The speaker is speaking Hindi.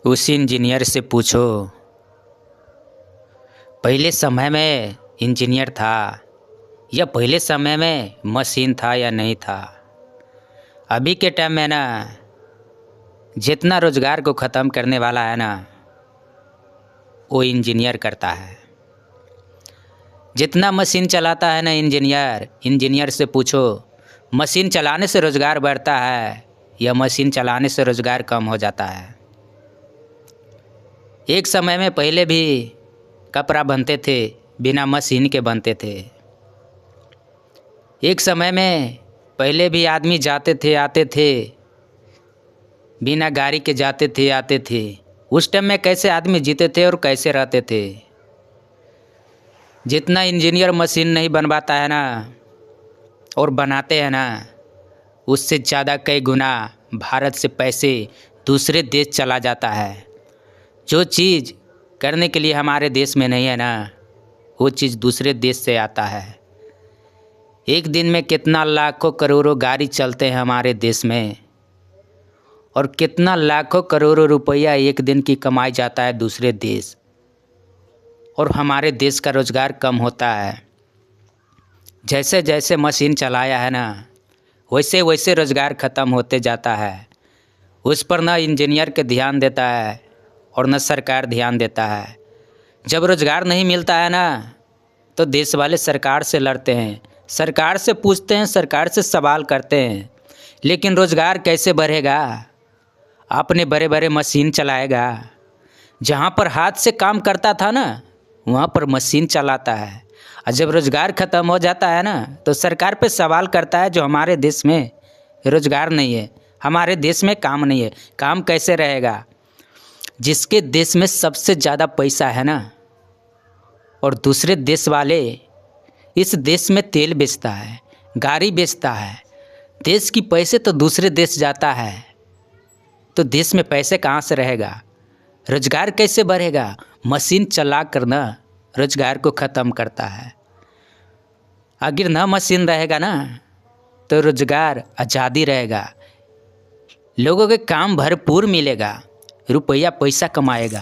उसी इंजीनियर से पूछो, पहले समय में इंजीनियर था या पहले समय में मशीन था या नहीं था। अभी के टाइम में ना जितना रोज़गार को ख़त्म करने वाला है ना वो इंजीनियर करता है। जितना मशीन चलाता है ना इंजीनियर से पूछो, मशीन चलाने से रोज़गार बढ़ता है या मशीन चलाने से रोज़गार कम हो जाता है। एक समय में पहले भी कपड़ा बनते थे, बिना मशीन के बनते थे। एक समय में पहले भी आदमी जाते थे आते थे, बिना गाड़ी के जाते थे आते थे। उस टाइम में कैसे आदमी जीते थे और कैसे रहते थे। जितना इंजीनियर मशीन नहीं बनवाता है ना और बनाते हैं ना, उससे ज़्यादा कई गुना भारत से पैसे दूसरे देश चला जाता है। जो चीज़ करने के लिए हमारे देश में नहीं है ना, वो चीज़ दूसरे देश से आता है। एक दिन में कितना लाखों करोड़ों गाड़ी चलते हैं हमारे देश में, और कितना लाखों करोड़ों रुपया एक दिन की कमाई जाता है दूसरे देश, और हमारे देश का रोज़गार कम होता है। जैसे जैसे मशीन चलाया है ना, वैसे वैसे रोज़गार ख़त्म होते जाता है। उस पर ना इंजीनियर के ध्यान देता है और न सरकार ध्यान देता है। जब रोज़गार नहीं मिलता है ना तो देश वाले सरकार से लड़ते हैं, सरकार से पूछते हैं, सरकार से सवाल करते हैं, लेकिन रोज़गार कैसे बढ़ेगा। अपने बड़े बड़े मशीन चलाएगा। जहाँ पर हाथ से काम करता था ना वहाँ पर मशीन चलाता है। और जब रोज़गार ख़त्म हो जाता है ना तो सरकार पे सवाल करता है, जो हमारे देश में रोज़गार नहीं है, हमारे देश में काम नहीं है। काम कैसे रहेगा। जिसके देश में सबसे ज़्यादा पैसा है ना, और दूसरे देश वाले इस देश में तेल बेचता है, गाड़ी बेचता है, देश की पैसे तो दूसरे देश जाता है, तो देश में पैसे कहाँ से रहेगा। रोज़गार कैसे बढ़ेगा। मशीन चला कर ना रोज़गार को ख़त्म करता है। अगर ना मशीन रहेगा ना तो रोज़गार आज़ादी रहेगा, लोगों के काम भरपूर मिलेगा, रुपया पैसा कमाएगा।